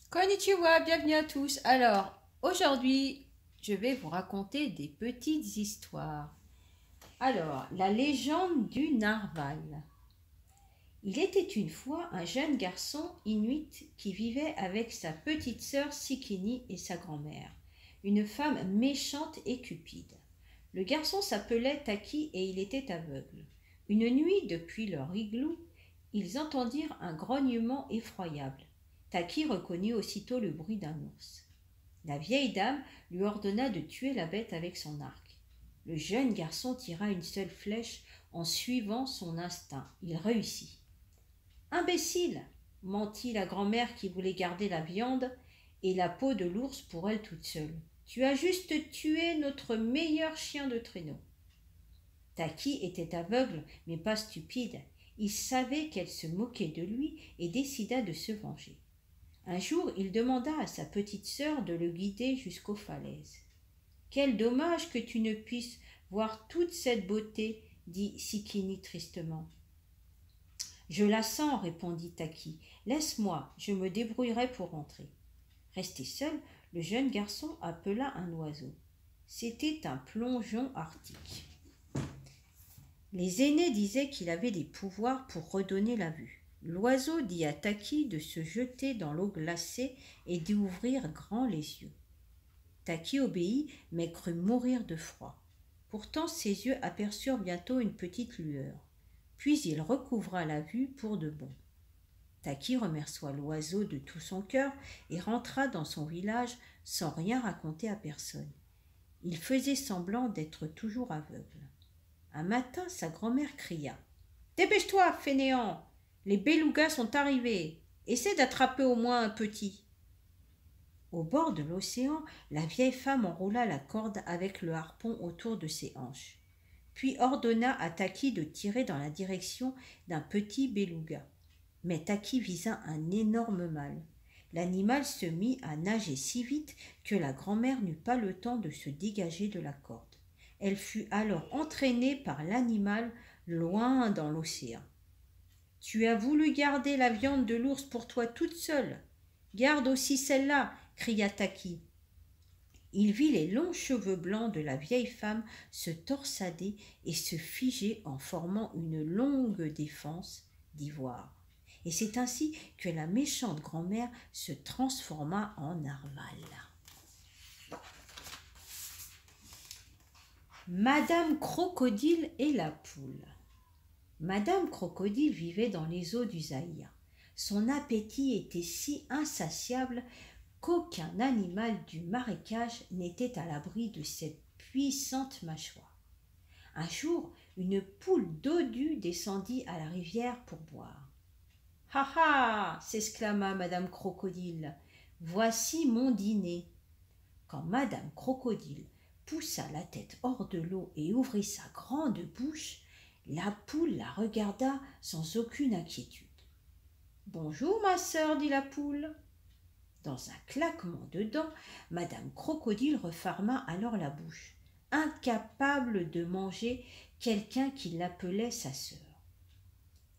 Konnichiwa, bienvenue à tous. Alors, aujourd'hui, je vais vous raconter des petites histoires. Alors, la légende du narval. Il était une fois un jeune garçon inuit qui vivait avec sa petite sœur Sikini et sa grand-mère, une femme méchante et cupide. Le garçon s'appelait Taki et il était aveugle. Une nuit, depuis leur igloo, ils entendirent un grognement effroyable. Taki reconnut aussitôt le bruit d'un ours. La vieille dame lui ordonna de tuer la bête avec son arc. Le jeune garçon tira une seule flèche en suivant son instinct. Il réussit. Imbécile, mentit la grand-mère qui voulait garder la viande et la peau de l'ours pour elle toute seule. Tu as juste tué notre meilleur chien de traîneau. Taki était aveugle, mais pas stupide. Il savait qu'elle se moquait de lui et décida de se venger. Un jour, il demanda à sa petite sœur de le guider jusqu'aux falaises. Quel dommage que tu ne puisses voir toute cette beauté, dit Sikini tristement. Je la sens, répondit Taki. Laisse-moi, je me débrouillerai pour rentrer. Resté seul, le jeune garçon appela un oiseau. C'était un plongeon arctique. Les aînés disaient qu'il avait des pouvoirs pour redonner la vue. L'oiseau dit à Taki de se jeter dans l'eau glacée et d'ouvrir grand les yeux. Taki obéit, mais crut mourir de froid. Pourtant ses yeux aperçurent bientôt une petite lueur. Puis il recouvra la vue pour de bon. Taki remercia l'oiseau de tout son cœur et rentra dans son village sans rien raconter à personne. Il faisait semblant d'être toujours aveugle. Un matin, sa grand-mère cria. « Dépêche-toi, fainéant! Les belugas sont arrivés. Essaie d'attraper au moins un petit. » Au bord de l'océan, la vieille femme enroula la corde avec le harpon autour de ses hanches, puis ordonna à Taki de tirer dans la direction d'un petit beluga. Mais Taki visa un énorme mâle. L'animal se mit à nager si vite que la grand-mère n'eut pas le temps de se dégager de la corde. Elle fut alors entraînée par l'animal loin dans l'océan. « Tu as voulu garder la viande de l'ours pour toi toute seule. Garde aussi celle-là, cria Taki. Il vit les longs cheveux blancs de la vieille femme se torsader et se figer en formant une longue défense d'ivoire. Et c'est ainsi que la méchante grand-mère se transforma en narval. Madame Crocodile et la poule. Madame Crocodile vivait dans les eaux du Zaïre. Son appétit était si insatiable qu'aucun animal du marécage n'était à l'abri de cette puissante mâchoire. Un jour, une poule dodue descendit à la rivière pour boire. « Ha ha !» s'exclama Madame Crocodile. « Voici mon dîner. » Quand Madame Crocodile poussa la tête hors de l'eau et ouvrit sa grande bouche, la poule la regarda sans aucune inquiétude. « Bonjour, ma sœur, dit la poule. » Dans un claquement de dents, Madame Crocodile referma alors la bouche, incapable de manger quelqu'un qui l'appelait sa sœur.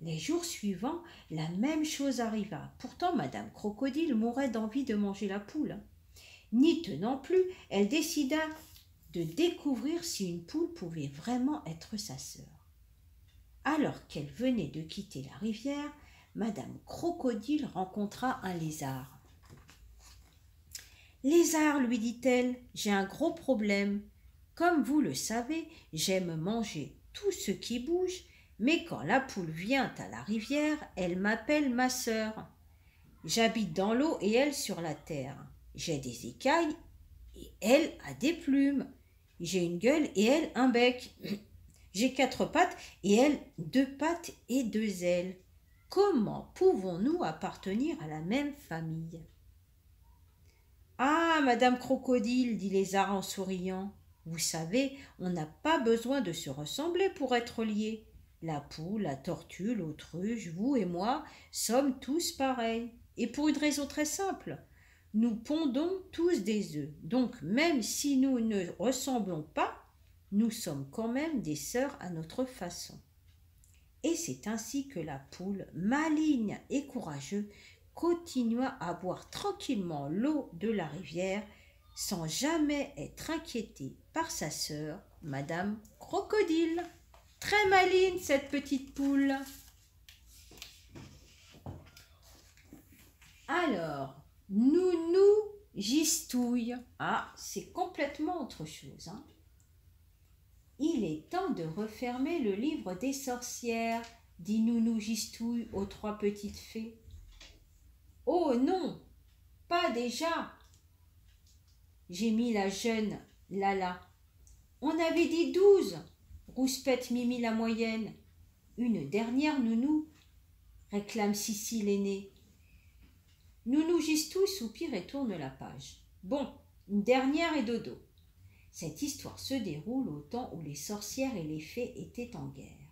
Les jours suivants, la même chose arriva. Pourtant, Madame Crocodile mourait d'envie de manger la poule. N'y tenant plus, elle décida de découvrir si une poule pouvait vraiment être sa sœur. Alors qu'elle venait de quitter la rivière, Madame Crocodile rencontra un lézard. « Lézard, lui dit-elle, j'ai un gros problème. Comme vous le savez, j'aime manger tout ce qui bouge, mais quand la poule vient à la rivière, elle m'appelle ma sœur. J'habite dans l'eau et elle sur la terre. J'ai des écailles et elle a des plumes. J'ai une gueule et elle un bec. J'ai 4 pattes et elle 2 pattes et 2 ailes. Comment pouvons-nous appartenir à la même famille ?» « Ah, Madame Crocodile, dit Lézard en souriant, vous savez, on n'a pas besoin de se ressembler pour être liés. La poule, la tortue, l'autruche, vous et moi sommes tous pareils. Et pour une raison très simple, nous pondons tous des œufs. Donc même si nous ne ressemblons pas, nous sommes quand même des sœurs à notre façon. » Et c'est ainsi que la poule, maligne et courageuse, continua à boire tranquillement l'eau de la rivière sans jamais être inquiété par sa sœur, Madame Crocodile. Très maligne cette petite poule. Alors, Nounou Gistouille. Ah, c'est complètement autre chose, hein. Il est temps de refermer le livre des sorcières, dit Nounou Gistouille aux trois petites fées. Oh non, pas déjà, gémit la jeune Lala. On avait dit 12, rouspète Mimi la moyenne. Une dernière, Nounou, réclame Sissi l'aînée. Nounou Gistouille soupire et tourne la page. Bon, une dernière et dodo. Cette histoire se déroule au temps où les sorcières et les fées étaient en guerre.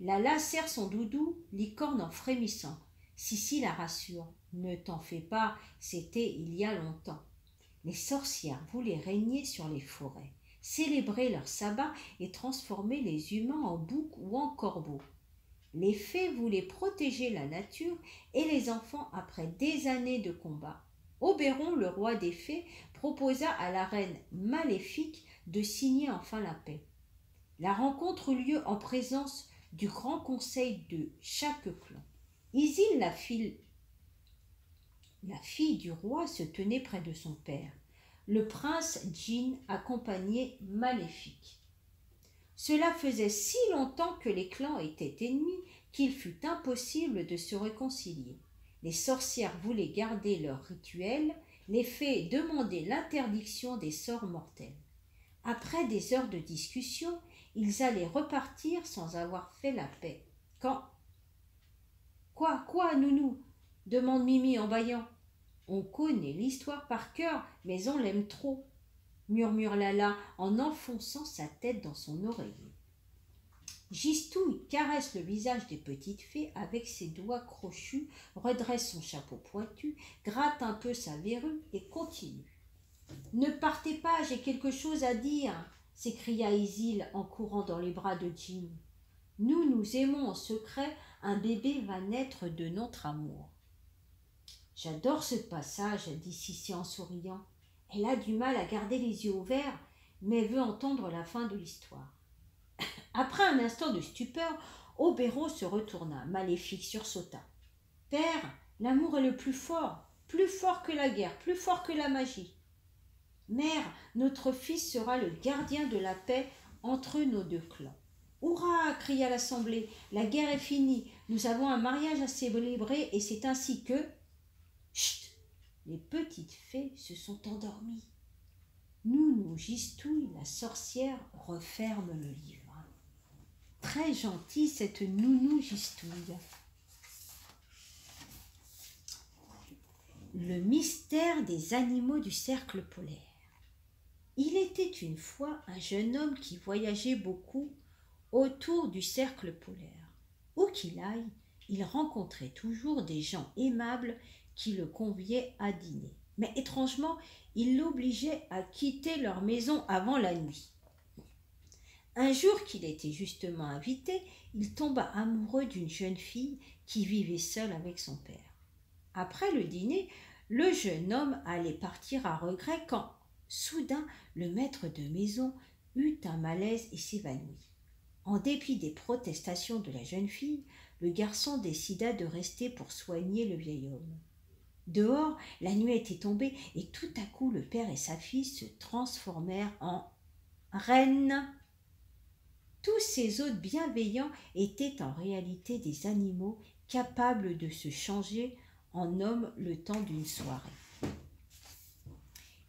Lala serre son doudou, licorne en frémissant. Sissi la rassure. Ne t'en fais pas, c'était il y a longtemps. Les sorcières voulaient régner sur les forêts, célébrer leur sabbat et transformer les humains en boucs ou en corbeaux. Les fées voulaient protéger la nature et les enfants après des années de combat. Oberon, le roi des fées, proposa à la reine maléfique de signer enfin la paix. La rencontre eut lieu en présence du grand conseil de chaque clan. Isil, la fille du roi, se tenait près de son père. Le prince Djinn accompagnait Maléfique. Cela faisait si longtemps que les clans étaient ennemis qu'il fut impossible de se réconcilier. Les sorcières voulaient garder leur rituel, les fées demandaient l'interdiction des sorts mortels. Après des heures de discussion, ils allaient repartir sans avoir fait la paix. Quand Quoi, Nounou demande Mimi en bâillant. On connaît l'histoire par cœur, mais on l'aime trop, murmure Lala en enfonçant sa tête dans son oreiller. Gistouille caresse le visage des petites fées avec ses doigts crochus, redresse son chapeau pointu, gratte un peu sa verrue et continue. « Ne partez pas, j'ai quelque chose à dire !» s'écria Isil en courant dans les bras de Djinn. « Nous aimons en secret, un bébé va naître de notre amour. » J'adore ce passage, dit Sissi en souriant. Elle a du mal à garder les yeux ouverts, mais veut entendre la fin de l'histoire. Après un instant de stupeur, Oberon se retourna. Maléfique sursauta. « Père, l'amour est le plus fort que la guerre, plus fort que la magie. Mère, notre fils sera le gardien de la paix entre nos deux clans. » « Hurrah !» cria l'assemblée. « La guerre est finie. Nous avons un mariage à célébrer et c'est ainsi que... » Chut ! Les petites fées se sont endormies. Nounou Gistouille, la sorcière, referme le livre. Très gentille cette Nounou Gistouille. Le mystère des animaux du cercle polaire. Il était une fois un jeune homme qui voyageait beaucoup autour du cercle polaire. Où qu'il aille, il rencontrait toujours des gens aimables qui le conviaient à dîner. Mais étrangement, ils l'obligeaient à quitter leur maison avant la nuit. Un jour qu'il était justement invité, il tomba amoureux d'une jeune fille qui vivait seule avec son père. Après le dîner, le jeune homme allait partir à regret quand, soudain, le maître de maison eut un malaise et s'évanouit. En dépit des protestations de la jeune fille, le garçon décida de rester pour soigner le vieil homme. Dehors, la nuit était tombée et tout à coup le père et sa fille se transformèrent en reines. Tous ces hôtes bienveillants étaient en réalité des animaux capables de se changer en hommes le temps d'une soirée.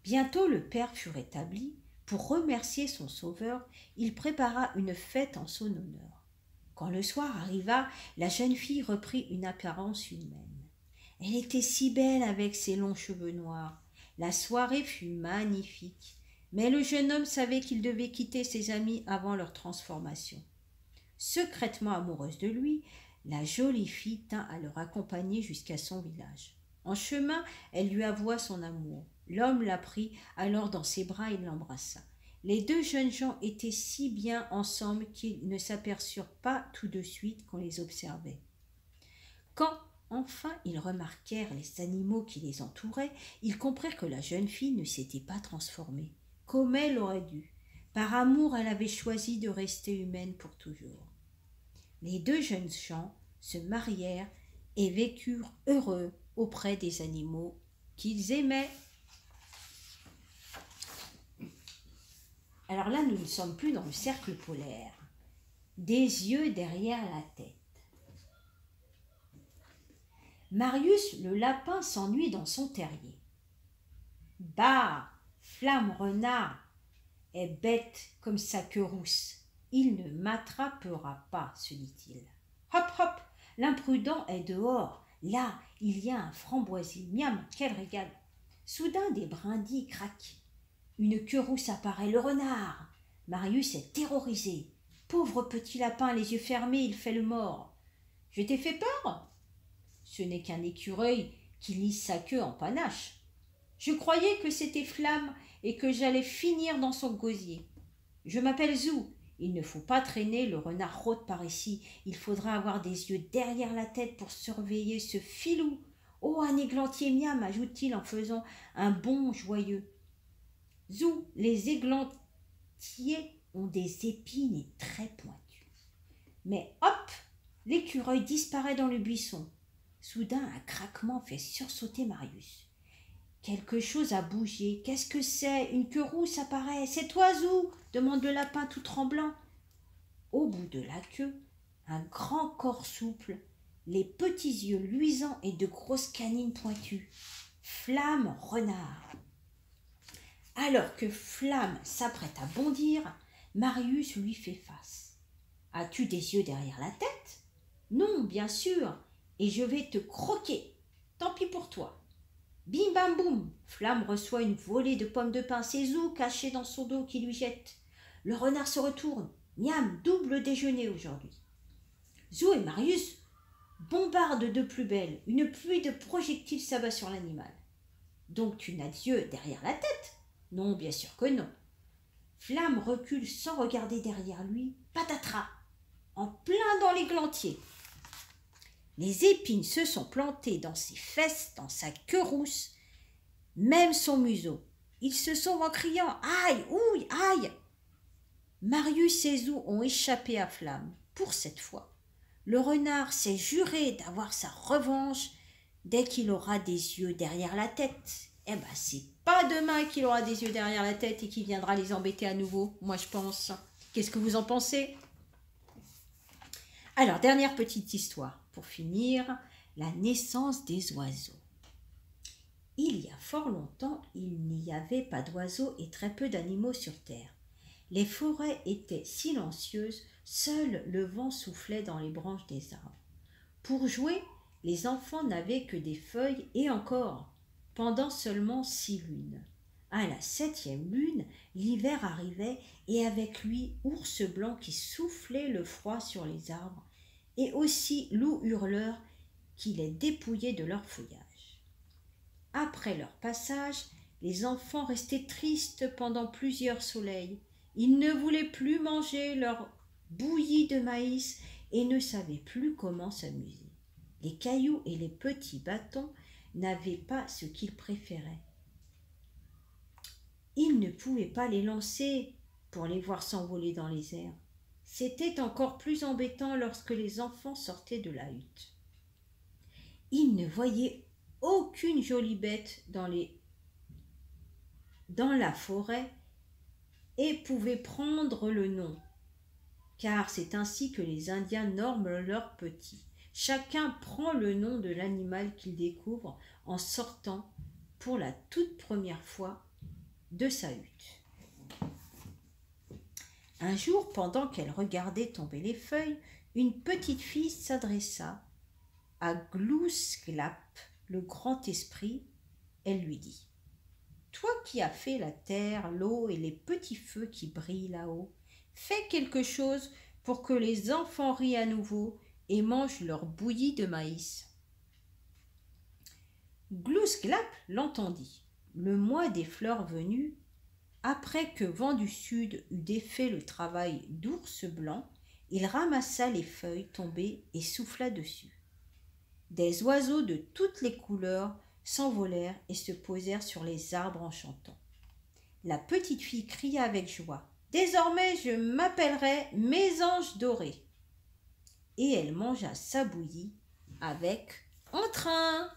Bientôt le père fut rétabli. Pour remercier son sauveur, il prépara une fête en son honneur. Quand le soir arriva, la jeune fille reprit une apparence humaine. Elle était si belle avec ses longs cheveux noirs. La soirée fut magnifique, mais le jeune homme savait qu'il devait quitter ses amis avant leur transformation. Secrètement amoureuse de lui, la jolie fille tint à le raccompagner jusqu'à son village. En chemin, elle lui avoua son amour. L'homme la prit alors dans ses bras et l'embrassa. Les deux jeunes gens étaient si bien ensemble qu'ils ne s'aperçurent pas tout de suite qu'on les observait. Quand enfin ils remarquèrent les animaux qui les entouraient, ils comprirent que la jeune fille ne s'était pas transformée, comme elle aurait dû. Par amour, elle avait choisi de rester humaine pour toujours. Les deux jeunes gens se marièrent et vécurent heureux auprès des animaux qu'ils aimaient. Alors là, nous ne sommes plus dans le cercle polaire. Des yeux derrière la tête. Marius le lapin s'ennuie dans son terrier. Bah, Flamme Renard est bête comme sa queue rousse. Il ne m'attrapera pas, se dit-il. Hop, hop, l'imprudent est dehors. Là, il y a un framboisier. Miam, quel régal. Soudain, des brindilles craquent. Une queue rousse apparaît, le renard. Marius est terrorisé. Pauvre petit lapin, les yeux fermés, il fait le mort. Je t'ai fait peur? Ce n'est qu'un écureuil qui lisse sa queue en panache. Je croyais que c'était Flamme et que j'allais finir dans son gosier. Je m'appelle Zou. Il ne faut pas traîner, le renard rôde par ici. Il faudra avoir des yeux derrière la tête pour surveiller ce filou. Oh, un églantier miam, ajoute-t-il en faisant un bond joyeux. Zou, les églantiers ont des épines et très pointues. Mais hop, l'écureuil disparaît dans le buisson. Soudain, un craquement fait sursauter Marius. Quelque chose a bougé. Qu'est-ce que c'est? Une queue rousse apparaît. C'est toi, Zou? Demande le lapin tout tremblant. Au bout de la queue, un grand corps souple, les petits yeux luisants et de grosses canines pointues. Flamme Renard. Alors que Flamme s'apprête à bondir, Marius lui fait face. As-tu des yeux derrière la tête? Non, bien sûr, et je vais te croquer. Tant pis pour toi. Bim bam boum, Flamme reçoit une volée de pommes de pin, c'est Zou caché dans son dos qui lui jette. Le renard se retourne. Miam, double déjeuner aujourd'hui. Zou et Marius bombardent de plus belle. Une pluie de projectiles s'abat sur l'animal. Donc tu n'as d'yeux derrière la tête? Non, bien sûr que non. Flamme recule sans regarder derrière lui. Patatras, en plein dans l'églantier. Les épines se sont plantées dans ses fesses, dans sa queue rousse, même son museau. Ils se sauvent en criant « Aïe, ouille, aïe !» Marius et Zou ont échappé à Flamme. Pour cette fois, le renard s'est juré d'avoir sa revanche dès qu'il aura des yeux derrière la tête. Eh ben, c'est pas demain qu'il aura des yeux derrière la tête et qu'il viendra les embêter à nouveau, moi je pense. Qu'est-ce que vous en pensez? Alors, dernière petite histoire. Pour finir, la naissance des oiseaux. Il y a fort longtemps, il n'y avait pas d'oiseaux et très peu d'animaux sur terre. Les forêts étaient silencieuses, seul le vent soufflait dans les branches des arbres. Pour jouer, les enfants n'avaient que des feuilles et encore, pendant seulement 6 lunes. À la 7e lune, l'hiver arrivait et avec lui Ours Blanc qui soufflait le froid sur les arbres et aussi loups hurleurs qui les dépouillaient de leur feuillage. Après leur passage, les enfants restaient tristes pendant plusieurs soleils. Ils ne voulaient plus manger leur bouillie de maïs et ne savaient plus comment s'amuser. Les cailloux et les petits bâtons n'avaient pas ce qu'ils préféraient. Ils ne pouvaient pas les lancer pour les voir s'envoler dans les airs. C'était encore plus embêtant lorsque les enfants sortaient de la hutte. Ils ne voyaient aucune jolie bête dans la forêt et pouvaient prendre le nom, car c'est ainsi que les Indiens norment leurs petits. Chacun prend le nom de l'animal qu'il découvre en sortant pour la toute première fois de sa hutte. Un jour, pendant qu'elle regardait tomber les feuilles, une petite fille s'adressa à Glooskap, le grand esprit. Elle lui dit « Toi qui as fait la terre, l'eau et les petits feux qui brillent là-haut, fais quelque chose pour que les enfants rient à nouveau et mangent leur bouillie de maïs. » Glooskap l'entendit. Le mois des fleurs venu, après que Vent du Sud eut défait le travail d'Ours Blanc, il ramassa les feuilles tombées et souffla dessus. Des oiseaux de toutes les couleurs s'envolèrent et se posèrent sur les arbres en chantant. La petite fille cria avec joie. Désormais je m'appellerai Mésange dorée. Et elle mangea sa bouillie avec entrain.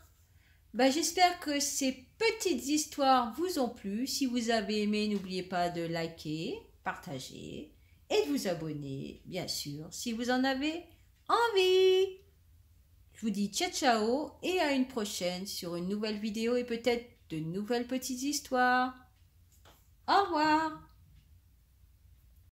J'espère que ces petites histoires vous ont plu. Si vous avez aimé, n'oubliez pas de liker, partager et de vous abonner, bien sûr, si vous en avez envie. Je vous dis ciao ciao et à une prochaine sur une nouvelle vidéo et peut-être de nouvelles petites histoires. Au revoir.